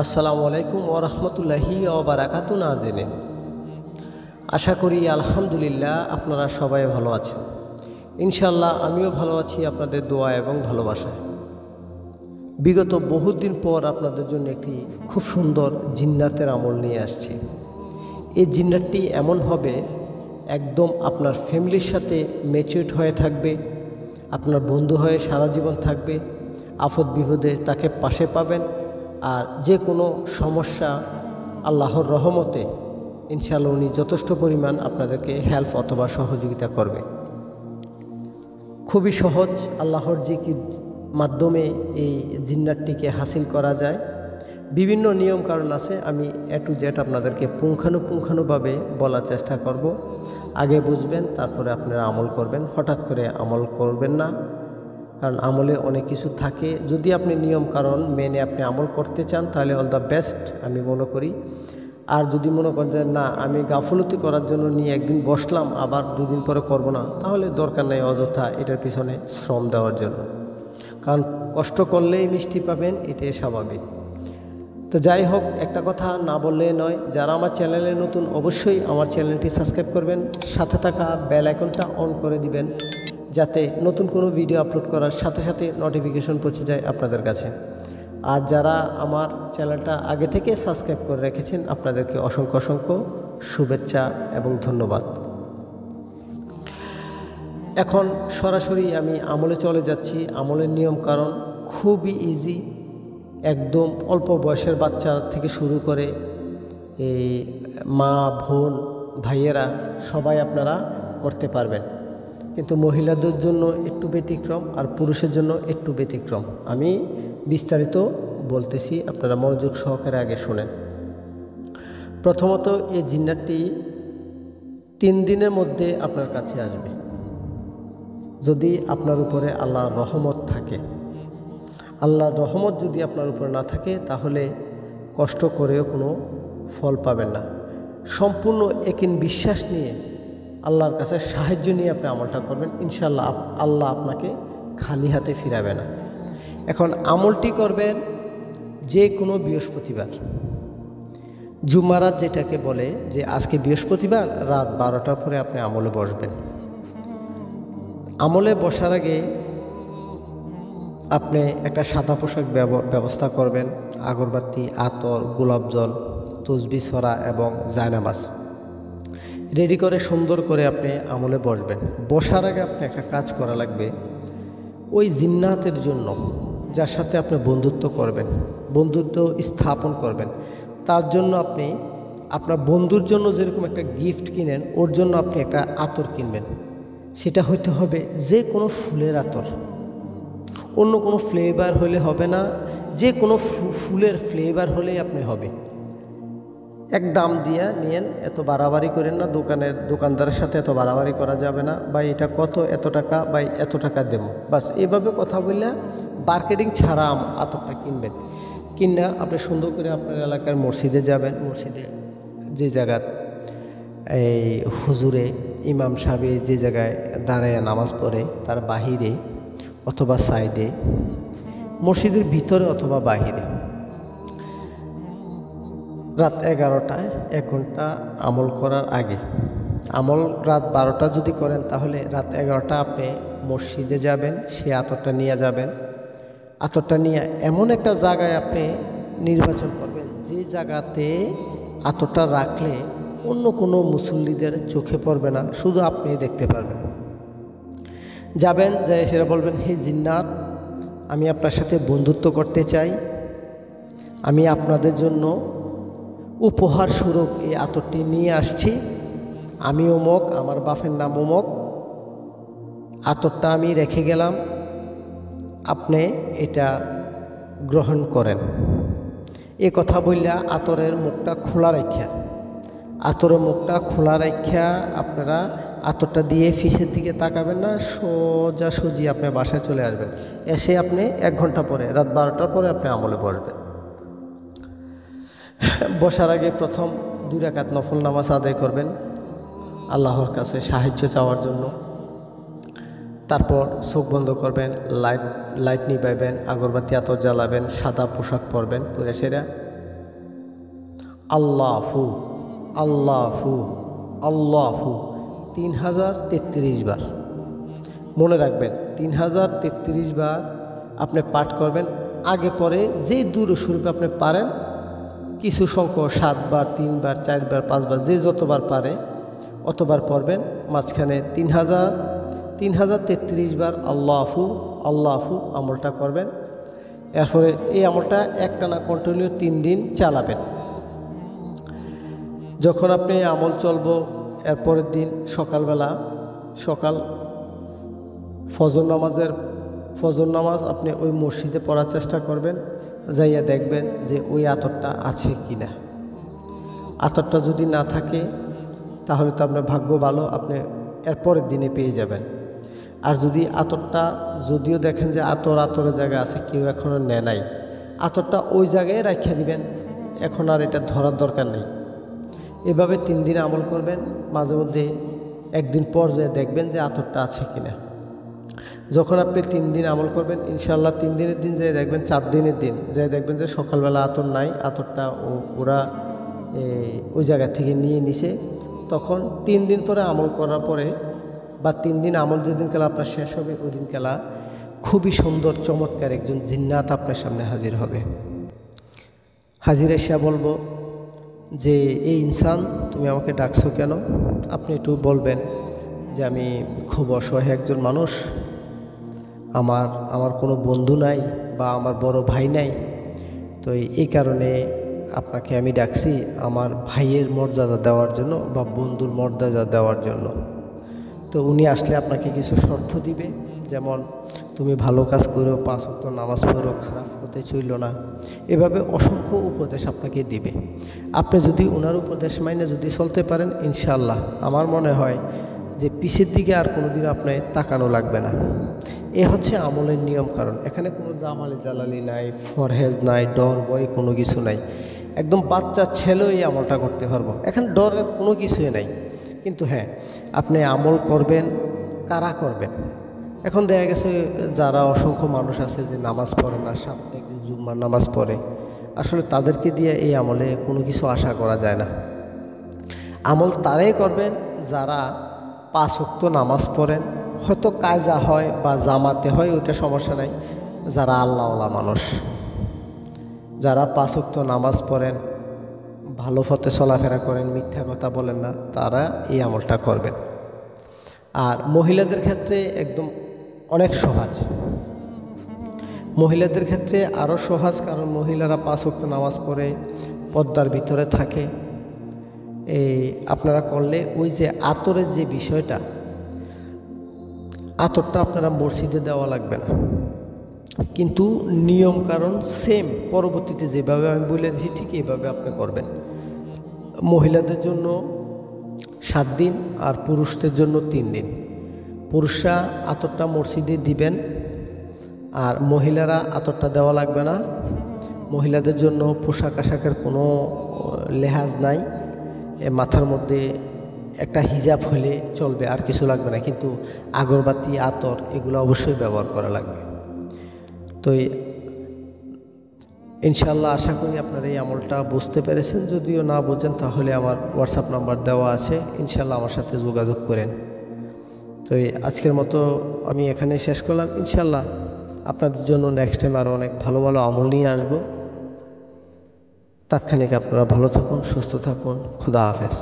আসসালামু আলাইকুম ওয়া রাহমাতুল্লাহি ওয়া বারাকাতুহু নাজিরিন। আশা করি আলহামদুলিল্লাহ আপনারা সবাই ভালো আছেন। ইনশাআল্লাহ আমিও ভালো আছি আপনাদের দোয়া এবং ভালোবাসায়। বিগত বহুদিন পর আপনাদের জন্য একটি খুব সুন্দর জিন্নাতের আমল নিয়ে আসছি। এই জিন্নাতটি এমন হবে, একদম আপনার ফ্যামিলির সাথে ম্যাচিউরড হয়ে থাকবে, আপনার বন্ধু হয়ে সারা জীবন থাকবে। আফত বিপদে তাকে পাশে পাবেন, আর যে কোনো সমস্যা আল্লাহর রহমতে ইনশাআল্লাহ উনি যথেষ্ট পরিমাণ আপনাদেরকে হেল্প অথবা সহযোগিতা করবে। খুবই সহজ আল্লাহর জিকির মাধ্যমে এই জিন্নাতটিকে হাসিল করা যায়। বিভিন্ন নিয়ম কারণ আছে, আমি এ টু জেড আপনাদেরকে পুঙ্খানুপুঙ্খানুভাবে বলার চেষ্টা করব। আগে বুঝবেন, তারপরে আপনারা আমল করবেন। হঠাৎ করে আমল করবেন না, কারণ আমলে অনেক কিছু থাকে। যদি আপনি নিয়ম কারণ মেনে আপনি আমল করতে চান তাহলে অল দ্য বেস্ট আমি মনে করি। আর যদি মনে করেন যে না, আমি গাফলতি করার জন্য নিয়ে একদিন বসলাম আবার দুদিন পরে করব না, তাহলে দরকার নেই অযথা এটার পিছনে শ্রম দেওয়ার জন্য। কারণ কষ্ট করলেই মিষ্টি পাবেন, এটাই স্বাভাবিক। তো যাই হোক, একটা কথা না বললে নয়, যারা আমার চ্যানেলে নতুন অবশ্যই আমার চ্যানেলটি সাবস্ক্রাইব করবেন, সাথে থাকা বেল আইকনটা অন করে দিবেন, যাতে নতুন কোনো ভিডিও আপলোড করার সাথে সাথে নোটিফিকেশন পৌঁছে যায় আপনাদের কাছে। আর যারা আমার চ্যানেলটা আগে থেকে সাবস্ক্রাইব করে রেখেছেন, আপনাদেরকে অসংখ্য অসংখ্য শুভেচ্ছা এবং ধন্যবাদ। এখন সরাসরি আমি আমলে চলে যাচ্ছি। আমলের নিয়ম কারণ খুবই ইজি, একদম অল্প বয়সের বাচ্চা থেকে শুরু করে এই মা, বোন, ভাইয়েরা সবাই আপনারা করতে পারবেন। কিন্তু মহিলাদের জন্য একটু ব্যতিক্রম আর পুরুষের জন্য একটু ব্যতিক্রম। আমি বিস্তারিত বলতেছি, আপনারা মনোযোগ সহকারে আগে শুনেন। প্রথমত, এই জিন্নাতটি 3 দিনের মধ্যে আপনার কাছে আসবে, যদি আপনার উপরে আল্লাহর রহমত থাকে। আল্লাহর রহমত যদি আপনার উপরে না থাকে তাহলে কষ্ট করেও কোনো ফল পাবেন না। সম্পূর্ণ একিন বিশ্বাস নিয়ে আল্লাহর কাছে সাহায্য নিয়ে আপনি আমলটা করবেন, ইনশাআল্লাহ আল্লাহ আপনাকে খালি হাতে ফিরাবে না। এখন আমলটি করবেন যে কোনো বৃহস্পতিবার, জুমারাত যেটাকে বলে, যে আজকে বৃহস্পতিবার রাত 12টার পরে আপনি আমলে বসবেন। আমলে বসার আগে আপনি একটা সাদা পোশাক ব্যবস্থা করবেন, আগরবাতি, আতর, গোলাপ জল, তসবিহ ছড়া এবং জায়নামাজ রেডি করে সুন্দর করে আপনি আমলে বসবেন। বসার আগে আপনি একটা কাজ করা লাগবে, ওই জিন্নাতের জন্য যার সাথে আপনি বন্ধুত্ব করবেন, বন্ধুত্ব স্থাপন করবেন, তার জন্য আপনি আপনার বন্ধুর জন্য যেরকম একটা গিফট কিনেন, ওর জন্য আপনি একটা আতর কিনবেন। সেটা হইতে হবে যে কোনো ফুলের আতর, অন্য কোনো ফ্লেভার হলে হবে না, যে কোনো ফুলের ফ্লেভার হলেই আপনি হবে। এক দাম দিয়ে নিয়েন, এত বাড়াবাড়ি করেন না, দোকানদারের সাথে এত বাড়াবাড়ি করা যাবে না। বা এটা কত, এত টাকা, বা এত টাকা দেব, বাস এভাবে কথা বললে মার্কেটিং ছাড়া আতরটা কিনবেন। কিনা আপনি সুন্দর করে আপনার এলাকার মসজিদে যাবেন, মসজিদে যে জায়গা এই হুজুরে ইমাম সাহেব যে জায়গায় দাঁড়ায় নামাজ পড়ে তার বাহিরে অথবা সাইডে, মসজিদের ভিতরে অথবা বাহিরে, রাত 11টায় 1 ঘন্টা আমল করার আগে, আমল রাত 12টা যদি করেন তাহলে রাত 11টা আপনি মসজিদে যাবেন, সেই আতরটা নিয়ে যাবেন। আতরটা নিয়ে এমন একটা জায়গায় আপনি নির্বাচন করবেন যে জায়গাতে আতরটা রাখলে অন্য কোনো মুসল্লিদের চোখে পড়বে না, শুধু আপনি দেখতে পারবেন। যাবেন, যাই সেটা বলবেন, হে জিন্নাত, আমি আপনার সাথে বন্ধুত্ব করতে চাই, আমি আপনাদের জন্য উপহার স্বরূপ এই আতরটি নিয়ে আসছি। আমি অমুক, আমার বাপের নাম অমুক, আতরটা আমি রেখে গেলাম, আপনি এটা গ্রহণ করেন। এ কথা বললে আতরের মুখটা খোলা রাখা, আতরের মুখটা খোলা রাখা আপনারা আতরটা দিয়ে ফিসের দিকে তাকাবেন না, সোজাসুজি আপনি বাসায় চলে আসবেন। এসে আপনি 1 ঘন্টা পরে, রাত 12টার পরে আপনি আমলে বসবেন। বসার আগে প্রথম 2 রাকাত নফল নামাজ আদায় করবেন আল্লাহর কাছে সাহায্য চাওয়ার জন্য। তারপর চোখ বন্ধ করবেন, লাইট নিভাইবেন, আগরবাতি আতর জ্বালাবেন, সাদা পোশাক পরবেন, পরে সেরা আল্লাহু, আল্লাহু, আল্লাহু 3033 বার। মনে রাখবেন 3033 বার আপনি পাঠ করবেন। আগে পরে যে দুরূদ আপনি পারেন, কিছু সংখ্যক 7 বার, 3 বার, 4 বার, 5 বার, যে যতবার পারে অতবার পড়বেন। মাঝখানে 3033 বার আল্লাহু আল্লাহু আমলটা করবেন। এরপরে এই আমলটা একটানা কন্টিনিউ 3 দিন চালাবেন। যখন আপনি আমল চলবো, এরপরের দিন সকালবেলা ফজর নামাজ আপনি ওই মসজিদে পড়ার চেষ্টা করবেন। যাইয়া দেখবেন যে ওই আতরটা আছে কি না। আতরটা যদি না থাকে তাহলে তো আপনার ভাগ্য ভালো, আপনি এরপরের দিনে পেয়ে যাবেন। আর যদি আতরটা যদিও দেখেন যে আতরের জায়গা আছে, কেউ এখনও নেয় নাই, আতরটা ওই জায়গায় রাখিয়ে দিবেন, এখন আর এটা ধরার দরকার নেই। এভাবে 3 দিন আমল করবেন। মাঝে মধ্যে একদিন পর যেয়ে দেখবেন যে আতরটা আছে কিনা। যখন আপনি 3 দিন আমল করবেন, ইনশাআল্লাহ 3 দিনের দিন যেয়ে দেখবেন, 4 দিনের দিন যেয়ে দেখবেন যে সকালবেলা আতর নাই, আতরটা ওরা ওই জায়গা থেকে নিয়ে নিছে। তখন 3 দিন পরে আমল করার পরে বা 3 দিন আমল যেদিন কালা আপনার শেষ হবে, ওই দিন কালা খুবই সুন্দর চমৎকার একজন জিন্নাত আপনার সামনে হাজির হবে। হাজির এসে বলবো যে এই ইনসান, তুমি আমাকে ডাকছো কেন? আপনি একটু বলবেন যে আমি খুব অসহায় একজন মানুষ, আমার কোনো বন্ধু নাই বা আমার বড় ভাই নাই, তো এই কারণে আপনাকে আমি ডাকছি আমার ভাইয়ের মর্যাদা দেওয়ার জন্য বা বন্ধুর মর্যাদা দেওয়ার জন্য। তো উনি আসলে আপনাকে কিছু শর্ত দিবে, যেমন তুমি ভালো কাজ করো, 5 ওয়াক্ত নামাজ পড়ো, খারাপ পথে চইল না, এভাবে অসংখ্য উপদেশ আপনাকে দিবে। আপনি যদি ওনার উপদেশ মাইনে যদি চলতে পারেন, ইনশাআল্লাহ আমার মনে হয় যে পিছের দিকে আর কোনোদিন আপনি তাকানো লাগবে না। এ হচ্ছে আমলের নিয়ম। কারণ এখানে কোনো জামালি জালালি নাই, ফরহেজ নাই, ডর ভয় কোনো কিছু নাই। একদম বাচ্চা ছেলেও এই আমলটা করতে পারবো, এখানে ডরের কোনো কিছুই নাই। কিন্তু হ্যাঁ, আপনি আমল করবেন, কারা করবেন? এখন দেখা গেছে যারা অসংখ্য মানুষ আছে যে নামাজ পড়ে না, সপ্তাহে একদিন জুম্মার নামাজ পড়ে, আসলে তাদেরকে দিয়ে এই আমলে কোনো কিছু আশা করা যায় না। আমল তারাই করবেন যারা 5 ওয়াক্ত নামাজ পড়েন, হয়তো কাজা হয় বা জামাতে হয়, ওইটা সমস্যা নাই। যারা আল্লাহওয়ালা মানুষ, যারা 5 ওয়াক্ত নামাজ পড়েন, ভালো পথে চলাফেরা করেন, মিথ্যা কথা বলেন না, তারা এই আমলটা করবেন। আর মহিলাদের ক্ষেত্রে একদম অনেক সহজ। মহিলাদের ক্ষেত্রে আরও সহজ, কারণ মহিলারা 5 ওয়াক্ত নামাজ পড়ে পর্দার ভিতরে থাকে। এই আপনারা করলে ওই যে আতরের যে বিষয়টা, আতরটা আপনারা মসজিদে দেওয়া লাগবে না, কিন্তু নিয়ম কারণ সেম পরবর্তীতে যেভাবে আমি বলে দিয়েছি ঠিক এইভাবে আপনি করবেন। মহিলাদের জন্য 7 দিন আর পুরুষদের জন্য 3 দিন। পুরুষরা আতরটা মসজিদে দিবেন আর মহিলারা আতরটা দেওয়া লাগবে না। মহিলাদের জন্য পোশাক আশাকের কোনো লেহাজ নাই, মাথার মধ্যে একটা হিজাব হলে চলবে, আর কিছু লাগবে না। কিন্তু আগরবাতি, আতর এগুলো অবশ্যই ব্যবহার করা লাগবে। তো ইনশাআল্লাহ আশা করি আপনারা এই আমলটা বুঝতে পেরেছেন। যদিও না বোঝেন তাহলে আমার হোয়াটসঅ্যাপ নাম্বার দেওয়া আছে, ইনশাআল্লাহ আমার সাথে যোগাযোগ করেন। তো আজকের মতো আমি এখানে শেষ করলাম। ইনশাআল্লাহ আপনাদের জন্য নেক্সট টাইম আরও অনেক ভালো ভালো আমল নিয়ে আসবো। তাৎক্ষণিক আপনারা ভালো থাকুন, সুস্থ থাকুন। খুদা হাফেজ।